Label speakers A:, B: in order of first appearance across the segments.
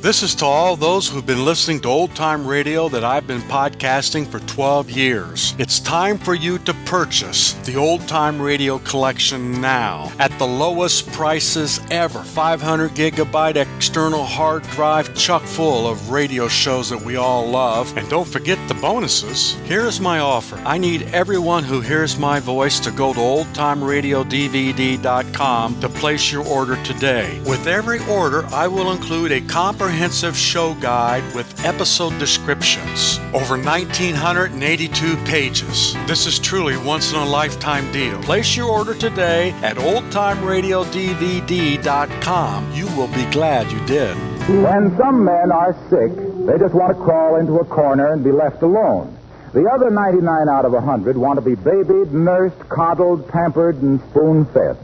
A: This is to all those who've been listening to old-time radio that I've been podcasting for 12 years. It's time for you to purchase the old-time radio collection now at the lowest prices ever. 500 gigabyte external hard drive chock full of radio shows that we all love. And don't forget the bonuses. Here's my offer. I need everyone who hears my voice to go to oldtimeradiodvd.com to place your order today. With every order, I will include a comprehensive show guide with episode descriptions. Over 1,982 pages. This is truly once-in-a-lifetime deal. Place your order today at oldtimeradiodvd.com. You will be glad you did.
B: When some men are sick, they just want to crawl into a corner and be left alone. The other 99 out of 100 want to be babied, nursed, coddled, pampered, and spoon-fed.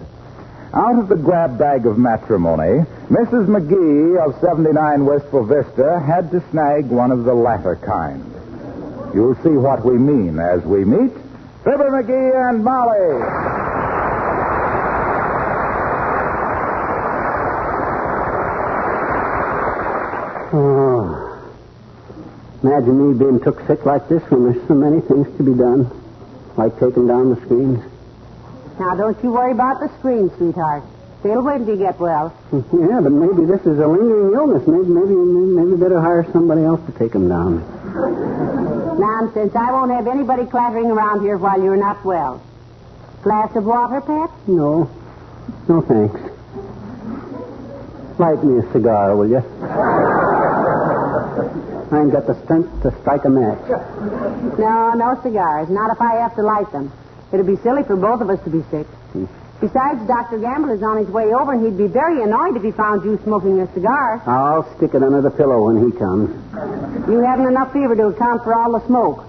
B: Out of the grab bag of matrimony, Mrs. McGee of 79 Wistful Vista had to snag one of the latter kind. You'll see what we mean as we meet Fibber McGee and Molly.
C: Oh, imagine me being took sick like this when there's so many things to be done, like taking down the screens.
D: Now, don't you worry about the screen, sweetheart. They'll wait until you get well.
C: Yeah, but maybe this is a lingering illness. Maybe better hire somebody else to take them down.
D: Nonsense. I won't have anybody clattering around here while you're not well. Glass of water, Pat?
C: No, thanks. Light me a cigar, will you? I ain't got the strength to strike a match.
D: No cigars. Not if I have to light them. It'd be silly for both of us to be sick. Besides, Dr. Gamble is on his way over, and he'd be very annoyed if he found you smoking a cigar.
C: I'll stick it under the pillow when he comes.
D: You haven't enough fever to account for all the smoke.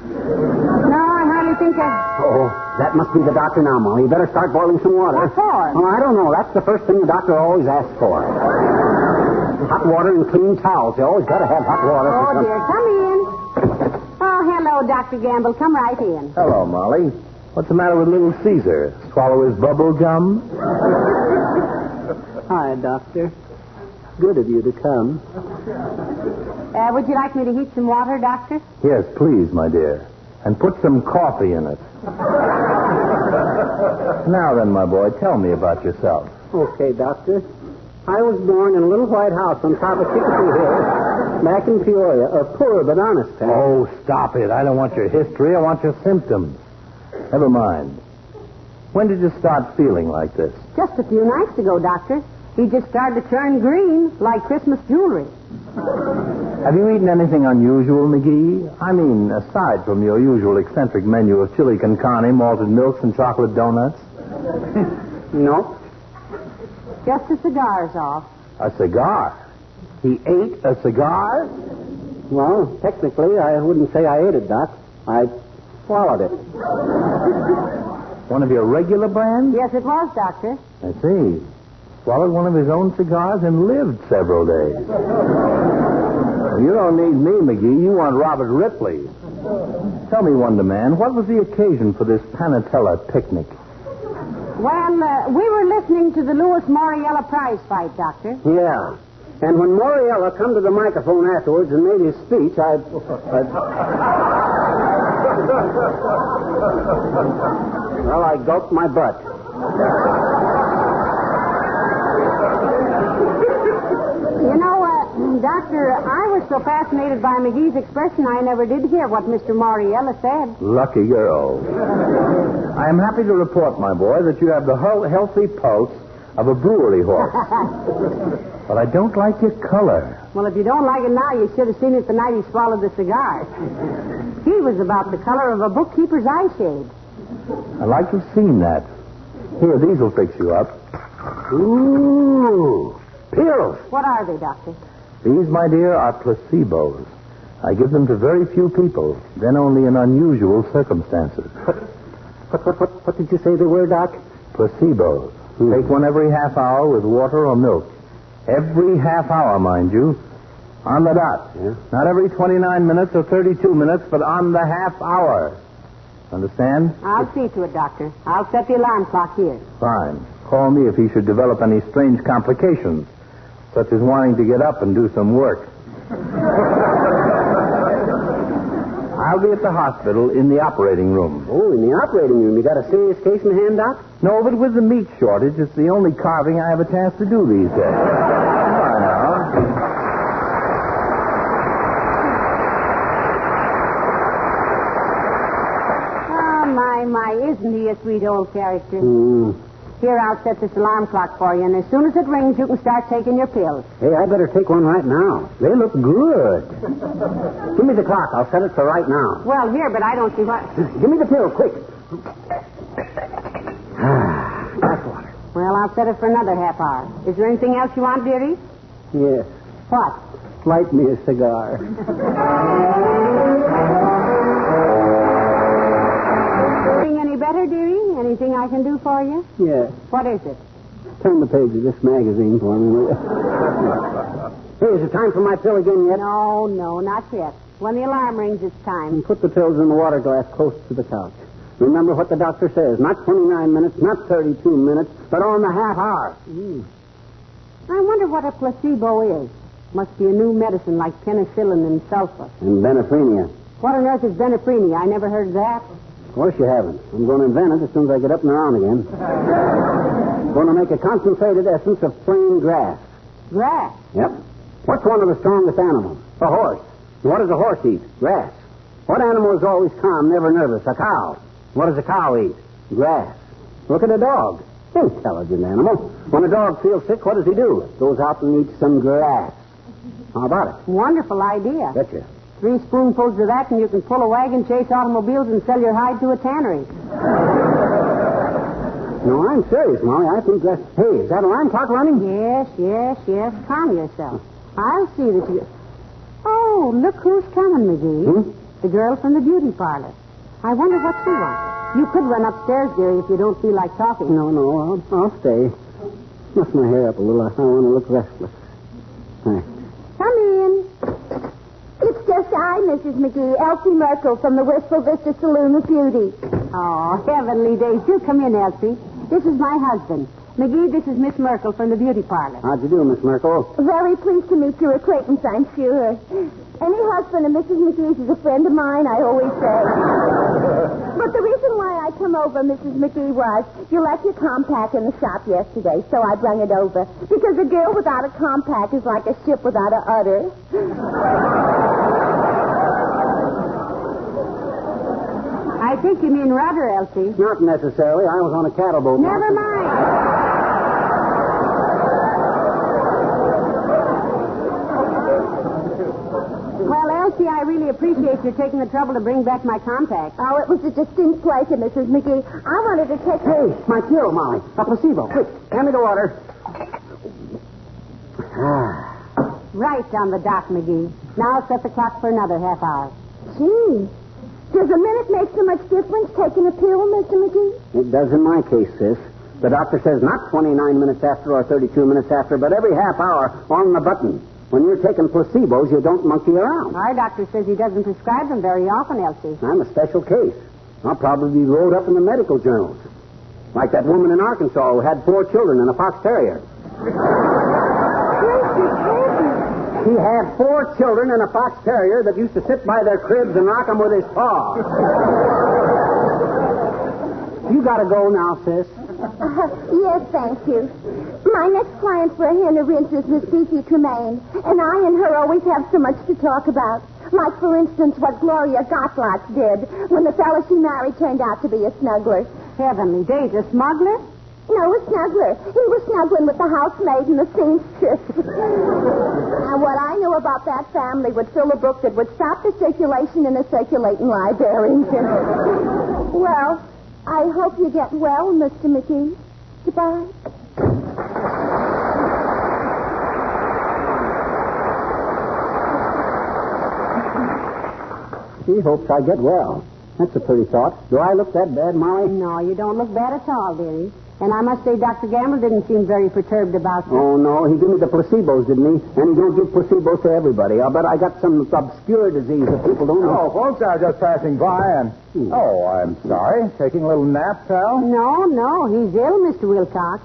D: No, I hardly think
C: Oh, that must be the doctor now, Molly. You better start boiling some water.
D: What for?
C: Oh, I don't know. That's the first thing the doctor always asks for. Hot water and clean towels. You always got to have hot water.
D: Oh, dear. Come in. Oh, hello, Dr. Gamble. Come right in.
B: Hello, Molly. What's the matter with little Caesar? Swallow his bubble gum?
C: Hi, Doctor. Good of you to come.
D: Would you like me to heat some water, Doctor?
B: Yes, please, my dear. And put some coffee in it. Now then, my boy, tell me about yourself.
C: Okay, Doctor. I was born in a little white house on top of Chickasee Hill, back in Peoria. A poor but honest town.
B: Oh, stop it. I don't want your history. I want your symptoms. Never mind. When did you start feeling like this?
D: Just a few nights ago, Doctor. He just started to turn green like Christmas jewelry.
B: Have you eaten anything unusual, McGee? I mean, aside from your usual eccentric menu of chili con carne, malted milks, and chocolate donuts?
C: No.
D: Just the cigars off.
B: A cigar? He ate a cigar?
C: Well, technically, I wouldn't say I ate it, Doc. I swallowed it.
B: One of your regular brands?
D: Yes, it was, Doctor.
B: I see. Swallowed one of his own cigars and lived several days. You don't need me, McGee. You want Robert Ripley. Tell me, Wonder Man, what was the occasion for this Panatella picnic?
D: Well, we were listening to the Lewis Moriella prize fight, Doctor.
C: Yeah. And when Moriella come to the microphone afterwards and made his speech, Well, I gulped my butt.
D: You know, Doctor, I was so fascinated by McGee's expression, I never did hear what Mr. Moriella said.
B: Lucky girl. I am happy to report, my boy, that you have the healthy pulse of a brewery horse. But I don't like your color.
D: Well, if you don't like it now, you should have seen it the night he swallowed the cigar. He was about the color of a bookkeeper's eyeshade.
B: I'd like to have seen that. Here, these will fix you up. Ooh, pills.
D: What are they, Doctor?
B: These, my dear, are placebos. I give them to very few people, then only in unusual circumstances.
C: What did you say they were, Doc?
B: Placebos. Take one every half hour with water or milk. Every half hour, mind you. On the dot.
C: Yeah.
B: Not every 29 minutes or 32 minutes, but on the half hour. Understand?
D: I'll see to it, Doctor. I'll set the alarm clock here.
B: Fine. Call me if he should develop any strange complications. such as wanting to get up and do some work. I'll be at the hospital in the operating room.
C: Oh, in the operating room. You got a serious case in hand, Doc?
B: No, but with the meat shortage, it's the only carving I have a chance to do these days. Come on now.
D: My, isn't he a sweet old character? Here, I'll set this alarm clock for you, and as soon as it rings, you can start taking your pills.
C: Hey, I better take one right now. They look good. Give me the clock. I'll set it for right now.
D: Well, here, but I don't see what...
C: Give me the pill, quick. That's water.
D: Well, I'll set it for another half hour. Is there anything else you want, dearie?
C: Yes.
D: What?
C: Light me a cigar.
D: Any better, dearie? Anything I can do for you?
C: Yes.
D: What is it?
C: Turn the page of this magazine for me, will you? Hey, is it time for my pill again yet?
D: No, not yet. When the alarm rings, it's time.
C: And put the pills in the water glass close to the couch. Remember what the doctor says. Not 29 minutes, not 32 minutes, but on the half hour.
D: I wonder what a placebo is. Must be a new medicine like penicillin and sulfur.
C: And benephrenia.
D: What on earth is benephrenia? I never heard of that.
C: Of course you haven't. I'm going to invent it as soon as I get up and around again. Going to make a concentrated essence of plain grass.
D: Grass?
C: Yep. What's one of the strongest animals? A horse. What does a horse eat? Grass. What animal is always calm, never nervous? A cow. What does a cow eat? Grass. Look at a dog. Intelligent animal. When a dog feels sick, what does he do? Goes out and eats some grass. How about it?
D: Wonderful idea.
C: Betcha.
D: 3 spoonfuls of that, and you can pull a wagon, chase automobiles, and sell your hide to a tannery.
C: No, I'm serious, Molly. I think that's... Hey, is that alarm clock running?
D: Yes. Calm yourself. I'll see that you... Oh, look who's coming, McGee. The girl from the beauty parlor. I wonder what she wants. You could run upstairs, dearie, if you don't feel like talking.
C: No, I'll stay. Muff my hair up a little. I want to look restless. Thanks.
D: Come in.
E: It's just I, Mrs. McGee, Elsie Merkel from the Wistful Vista Saloon of Beauty.
D: Oh, heavenly days. Do come in, Elsie. This is my husband. McGee, this is Miss Merkel from the beauty parlor.
C: How'd you do, Miss Merkel?
E: Very pleased to meet your acquaintance, I'm sure. Any husband of Mrs. McGee's is a friend of mine, I always say. But the reason why I come over, Mrs. McGee, was you left your compact in the shop yesterday, so I brung it over. Because a girl without a compact is like a ship without a udder.
D: I think you mean rudder, Elsie.
C: Not necessarily. I was on a cattle boat.
D: Never mind. Well, Elsie, I really appreciate you taking the trouble to bring back my compact.
E: Oh, it was a distinct pleasure, Mrs. McGee. I wanted to take...
C: Hey, my pill, Molly. A placebo. Quick, hand me the water.
D: Right on the dot, McGee. Now set the clock for another half hour.
E: Gee, does a minute make so much difference taking a pill, Mr. McGee?
C: It does in my case, sis. The doctor says not 29 minutes after or 32 minutes after, but every half hour on the button. When you're taking placebos, you don't monkey around.
D: Our doctor says he doesn't prescribe them very often, Elsie.
C: I'm a special case. I'll probably be wrote up in the medical journals. Like that woman in Arkansas who had 4 children and a fox terrier. He had 4 children and a fox terrier that used to sit by their cribs and rock them with his paw. You gotta go now, sis.
E: Yes, thank you. My next client for a hen of rinse is Miss Beefy Tremaine, and I and her always have so much to talk about. Like, for instance, what Gloria Gottlock did when the fellow she married turned out to be a snuggler.
D: Heavenly days, a smuggler?
E: No, a snuggler. He was snuggling with the housemaid and the seamstress. Now, what I know about that family would fill a book that would stop the circulation in a circulating library. Well, I hope you get well, Mr. McGee. Goodbye.
C: She hopes I get well. That's a pretty thought. Do I look that bad, Molly?
D: No, you don't look bad at all, dearie. And I must say Dr. Gamble didn't seem very perturbed about you.
C: Oh, no. He gave me the placebos, didn't he? And he don't give placebos to everybody. I'll bet I got some obscure disease that people don't know.
B: Oh, folks, I was just passing by and... Oh, I'm sorry. Taking a little nap, pal?
D: No, he's ill, Mr. Wilcox.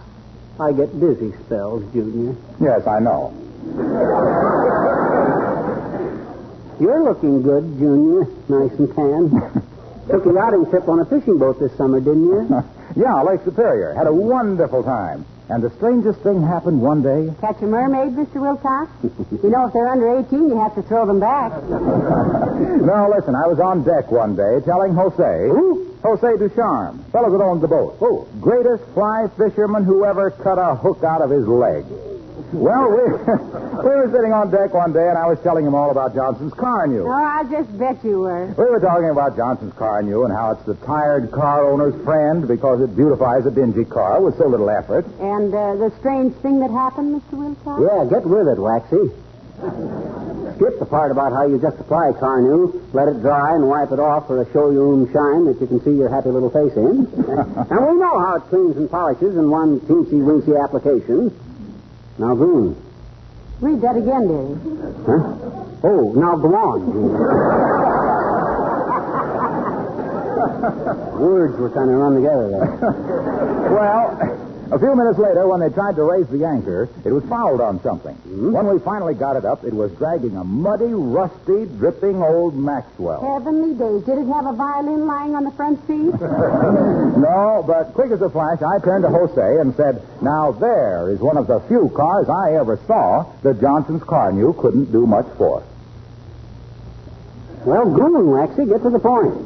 C: I get dizzy spells, Junior.
B: Yes, I know.
C: You're looking good, Junior. Nice and tan. Took a yachting trip on a fishing boat this summer, didn't you?
B: Yeah, Lake Superior. Had a wonderful time. And the strangest thing happened one day.
D: Catch a mermaid, Mr. Wilcox? You know, if they're under 18, you have to throw them back.
B: No, listen, I was on deck one day telling Jose. Who? Jose Ducharme, fellow that owns the boat. Who? Greatest fly fisherman who ever cut a hook out of his leg. Well, we were sitting on deck one day, and I was telling him all about Johnson's car new.
D: Oh, I just bet you were.
B: We were talking about Johnson's car new and how it's the tired car owner's friend because it beautifies a dingy car with so little effort.
D: And the strange thing that happened, Mr. Wilcox?
C: Yeah, get with it, Waxy. Skip the part about how you just apply car new, let it dry, and wipe it off for a showroom shine that you can see your happy little face in. And we know how it cleans and polishes in one teensy-weensy application. Now, Goon.
D: Read that again, dearie.
C: Huh? Oh, now go on. Words were kind of run together there.
B: Well, a few minutes later, when they tried to raise the anchor, it was fouled on something.
C: Hmm?
B: When we finally got it up, it was dragging a muddy, rusty, dripping old Maxwell.
D: Heavenly days. Did it have a violin lying on the front seat?
B: No, but quick as a flash, I turned to Jose and said, now there is one of the few cars I ever saw that Johnson's car new couldn't do much for.
C: Well, Goon, Waxy, get to the point.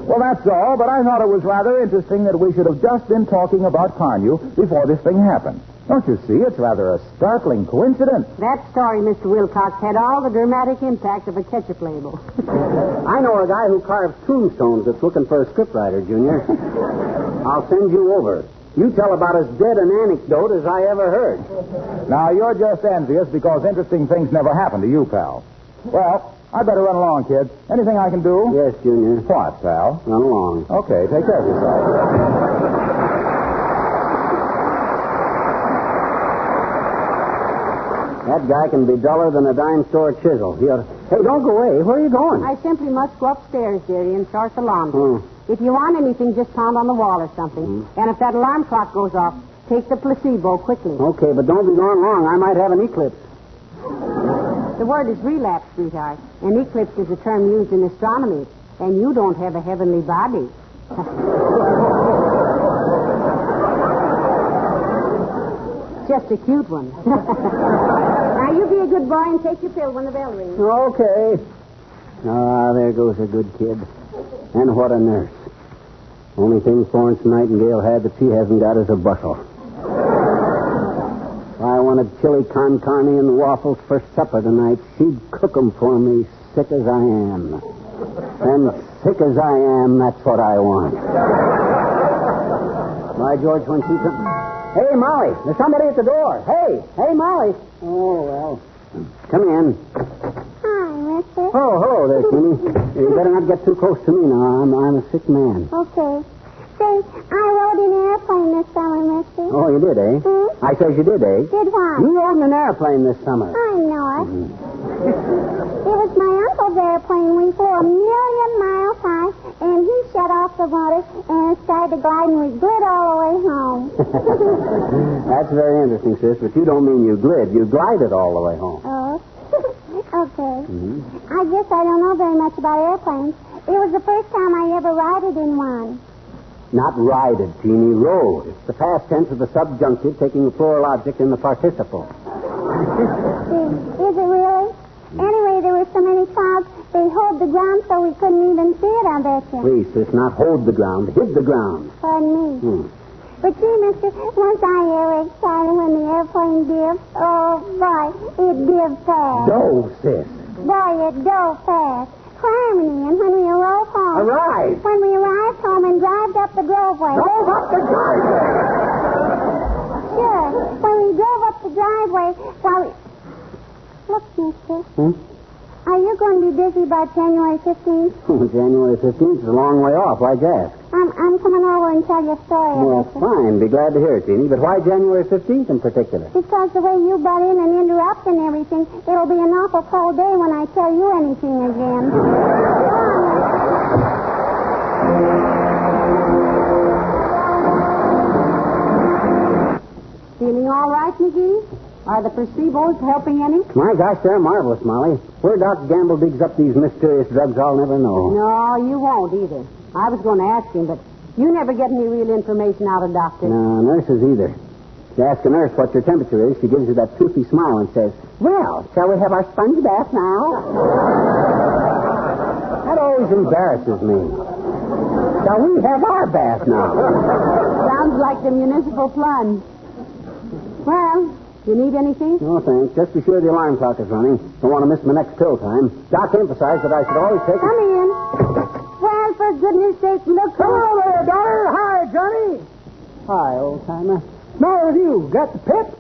B: Well, that's all, but I thought it was rather interesting that we should have just been talking about Carnew before this thing happened. Don't you see? It's rather a startling coincidence.
D: That story, Mr. Wilcox, had all the dramatic impact of a ketchup label.
C: I know a guy who carves tombstones that's looking for a scriptwriter, Junior. I'll send you over. You tell about as dead an anecdote as I ever heard.
B: Now, you're just envious because interesting things never happen to you, pal. Well, I'd better run along, kid. Anything I can do?
C: Yes, Junior.
B: What, pal?
C: Run along.
B: Okay, take care of yourself.
C: That guy can be duller than a dime store chisel. Hey, don't go away. Where are you going?
D: I simply must go upstairs, dearie, and start the laundry. If you want anything, just pound on the wall or something. And if that alarm clock goes off, take the placebo quickly.
C: Okay, but don't be going long. I might have an eclipse.
D: The word is relapse, sweetheart. An eclipse is a term used in astronomy. And you don't have a heavenly body. Just a cute one. Now, you be a good boy and take your pill when the bell rings.
C: Okay. Ah, there goes a good kid. And what a nurse. Only thing Florence Nightingale had that she hasn't got is a bustle. If I wanted chili con carne and waffles for supper tonight, she'd cook 'em for me, sick as I am. And sick as I am, that's what I want. By George, when she comes... Hey, Molly, there's somebody at the door. Hey, Molly. Oh, well. Come in.
E: Hi, mister.
C: Oh, hello there, Timmy. You better not get too close to me now. I'm a sick man.
E: Okay. Say, I rode in an airplane this summer, mister.
C: Oh, you did, eh? I says you did, eh?
E: Did what?
C: You rode in an airplane this summer.
E: I know it. It was my uncle's airplane. We flew 1,000,000 miles high, and he shut off the motor and started to glide, and we glid all the way home.
C: That's very interesting, sis, but you don't mean you glid. You glided all the way home.
E: Oh, okay. I guess I don't know very much about airplanes. It was the first time I ever rided in one.
C: Not rided, Jeannie, rode. It's the past tense of the subjunctive taking the plural object in the participle.
E: Is it really? Anyway, there were so many clouds, they hold the ground so we couldn't even see it, I bet you.
C: Please, sis, not hold the ground, hid the ground.
E: Pardon me. But gee, mister, once I ever excited when the airplane dipped. Oh, boy, it dipped fast.
C: Go, sis.
E: Boy, it dove fast. Harmony, and when we arrived home...
C: Arrived?
E: When we arrived home and drove up the driveway...
C: Drove up the driveway?
E: Sure. When we drove up the driveway, while we... Look, mister. Are you going to be busy by January 15th?
C: January 15th is a long way off. Why'd you ask?
E: I'm coming over and tell you a story.
C: Well, fine. Be glad to hear it, Jeannie. But why January 15th in particular?
E: Because the way you butt in and interrupt and everything, it'll be an awful cold day when I tell you anything again.
D: Feeling all right, McGee? Are the Prescribes helping any?
C: My gosh, they're marvelous, Molly. Where Dr. Gamble digs up these mysterious drugs, I'll never know.
D: No, you won't either. I was going to ask him, but you never get any real information out of doctors.
C: No, nurses either. You ask a nurse what your temperature is, she gives you that toothy smile and says, "Well, shall we have our sponge bath now?" That always embarrasses me. Shall we have our bath now?
D: Sounds like the municipal plunge. Well, you need anything?
C: No, thanks. Just be sure the alarm clock is running. Don't want to miss my next pill time. Doc emphasized that I should always take it.
D: Come in. Well, for goodness sake, look.
F: Hello there, daughter. Hi, Johnny.
C: Hi, old-timer.
F: Matter with you? Got the pip?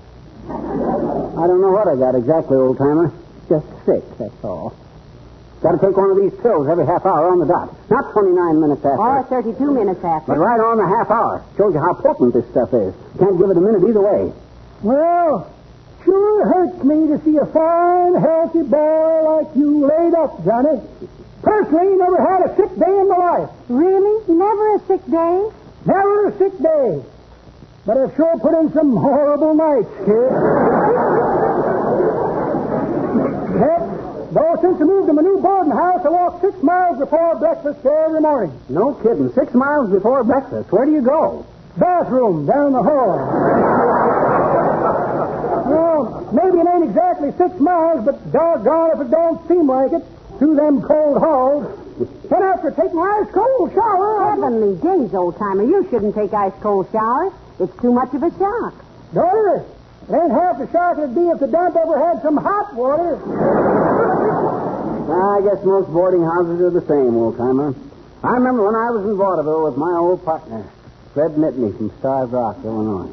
C: I don't know what I got exactly, old-timer. Just sick, that's all. Got to take one of these pills every half hour on the dot. Not 29 minutes after.
D: Or 32 minutes after.
C: But right on the half hour. Shows you how potent this stuff is. Can't give it a minute either way.
F: Well, sure hurts me to see a fine, healthy boy like you laid up, Johnny. Personally, never had a sick day in my life.
D: Really? Never a sick day?
F: Never a sick day. But I've sure put in some horrible nights, kid. Heck, though since I moved to my new boarding house, I walk 6 miles before breakfast every morning.
C: No kidding. 6 miles before breakfast. Where do you go?
F: Bathroom down the hall. Well, maybe it ain't exactly 6 miles, but doggone if it don't seem like it. Through them cold halls. Then after taking an ice-cold shower...
D: Heavenly days, old-timer. You shouldn't take ice-cold showers. It's too much of a shock.
F: Daughter, it ain't half the shock it'd be if the dump ever had some hot water.
C: I guess most boarding houses are the same, old-timer. I remember when I was in vaudeville with my old partner, Fred Mitney from Starved Rock, Illinois.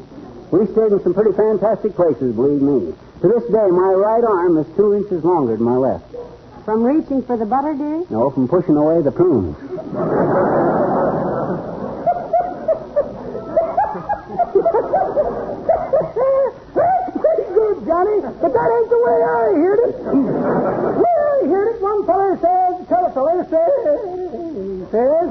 C: We stayed in some pretty fantastic places, believe me. To this day, my right arm is 2 inches longer than my left.
D: From reaching for the butter, dearie?
C: No, from pushing away the prunes.
F: Pretty good, Johnny, but that ain't the way I heard it. The way I heard it, one feller says, telephone says,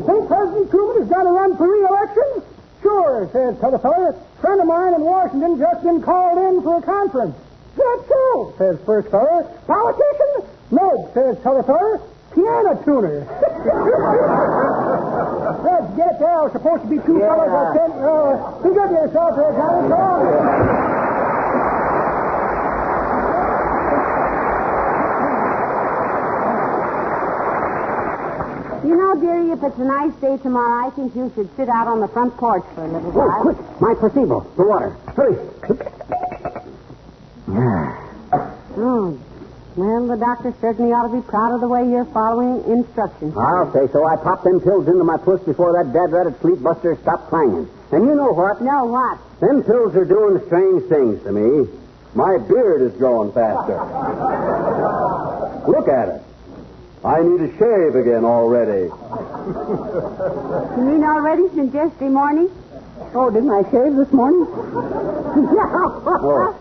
F: think President Truman is going to run for re-election? Sure, says telephone. Friend of mine in Washington just been called in for a conference. That's so, says first feller. Politician? No, says telephone. Piano tuner. Let's get there. I was supposed to be 2 fellas. I said, be good to yourself there, Johnny. Go on.
D: You know, dearie, if it's a nice day tomorrow, I think you should sit out on the front porch for a little while.
C: Oh, quick. My placebo. The water. Hurry.
D: Oh. Well, the doctor certainly ought to be proud of the way you're following instructions.
C: I'll say so. I popped them pills into my puss before that dad-ratted sleep buster stopped clanging. And you know what?
D: No, what?
C: Them pills are doing strange things to me. My beard is growing faster. Look at it. I need a shave again already.
D: You mean already since yesterday morning?
C: Oh, didn't I shave this morning?
D: No.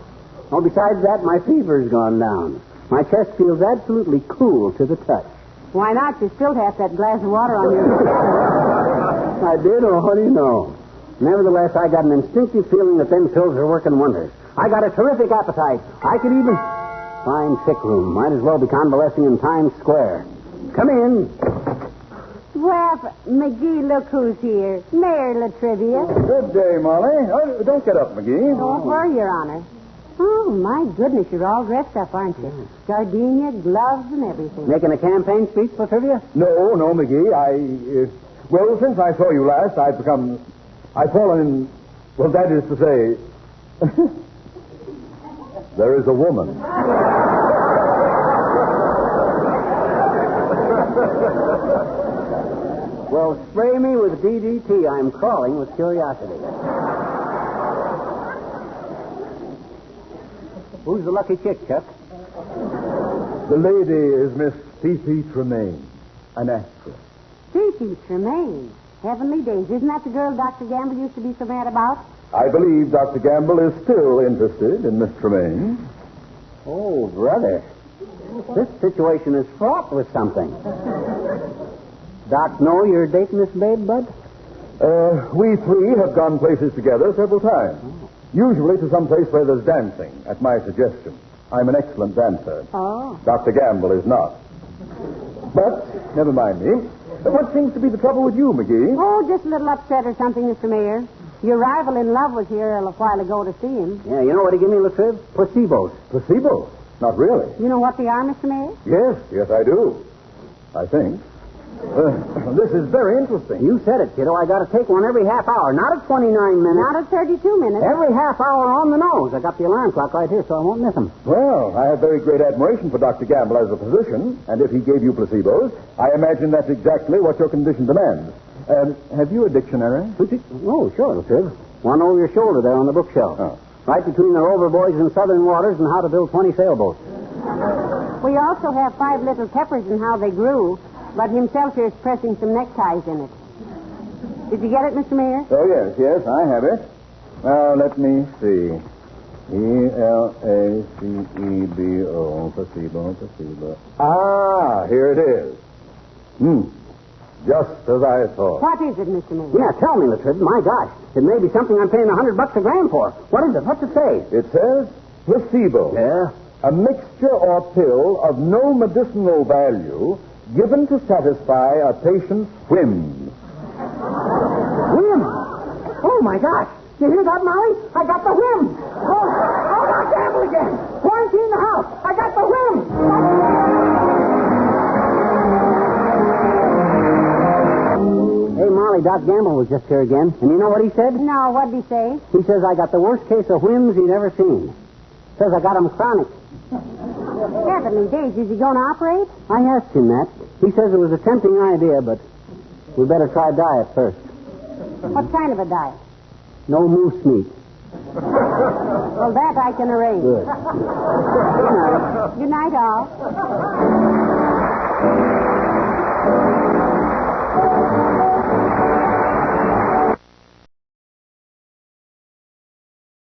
C: Oh, besides that, my fever's gone down. My chest feels absolutely cool to the touch.
D: Why not? You spilled half that glass of water on your...
C: I did? Oh, what do you know? Nevertheless, I got an instinctive feeling that them pills are working wonders. I got a terrific appetite. I could even... Fine sick room. Might as well be convalescing in Times Square. Come in.
D: Well, McGee, look who's here. Mayor Latrivia.
B: Good day, Molly. Oh, don't get up, McGee.
D: Don't worry, Your Honor. Oh, my goodness, you're all dressed up, aren't you? Gardenia, gloves, and everything.
C: Making a campaign speech for trivia?
B: No, McGee. Well, since I saw you last, I've fallen in... Well, that is to say... there is a woman.
C: Well, spray me with DDT. I'm crawling with curiosity. Who's the lucky chick, Chuck?
B: The lady is Miss P.P. Tremaine, an actress.
D: P.P. Tremaine. Heavenly days. Isn't that the girl Dr. Gamble used to be so mad about?
B: I believe Dr. Gamble is still interested in Miss Tremaine.
C: Oh, brother. This situation is fraught with something. Doc know you're dating this babe, Bud?
B: We 3 have gone places together several times. Usually to some place where there's dancing, at my suggestion. I'm an excellent dancer.
D: Oh.
B: Dr. Gamble is not. But, never mind me. What seems to be the trouble with you, McGee?
D: Oh, just a little upset or something, Mr. Mayor. Your rival in love was here a while ago to see him.
C: Yeah, you know what he gave me, Latriv? Placebos.
B: Placebo? Not really.
D: You know what they are, Mr. Mayor?
B: Yes, I do. I think. This is very interesting.
C: You said it, kiddo. I got to take one every half hour, not at 29 minutes.
D: Not at 32 minutes.
C: Every half hour on the nose. I got the alarm clock right here, so I won't miss him.
B: Well, I have very great admiration for Dr. Gamble as a physician, and if he gave you placebos, I imagine that's exactly what your condition demands. Have you a dictionary?
C: Oh, sure, Latriv. One over your shoulder there on the bookshelf.
B: Oh.
C: Right between the Rover Boys in Southern Waters and How to Build 20 Sailboats.
D: We also have 5 little peppers and how they grew, but himself here is pressing some neckties in it. Did you get it, Mr. Mayor?
B: Oh, yes, I have it. Now, let me see. Placebo, placebo. Ah, here it is. Just as I thought.
D: What is it, Mr. Mayor?
C: Yeah, tell me, Latriv. My gosh. It may be something I'm paying $100 a gram for. What is it? What's it say?
B: It says placebo.
C: Yeah?
B: A mixture or pill of no medicinal value given to satisfy a patient's whims.
C: Whim? Oh, my gosh. You hear that, Molly? I got the whim. Oh, I'll gamble again. Quarantine the house. I got the whim. Hey, Molly, Doc Gamble was just here again. And you know what he said?
D: No, what'd he say?
C: He says I got the worst case of whims he'd ever seen. Says I got him chronic.
D: Heavenly days, is he going to operate?
C: I asked him that. He says it was a tempting idea, but we better try diet first.
D: What kind of a diet?
C: No moose meat.
D: Well, that I can arrange.
C: Good.
D: Good night, all.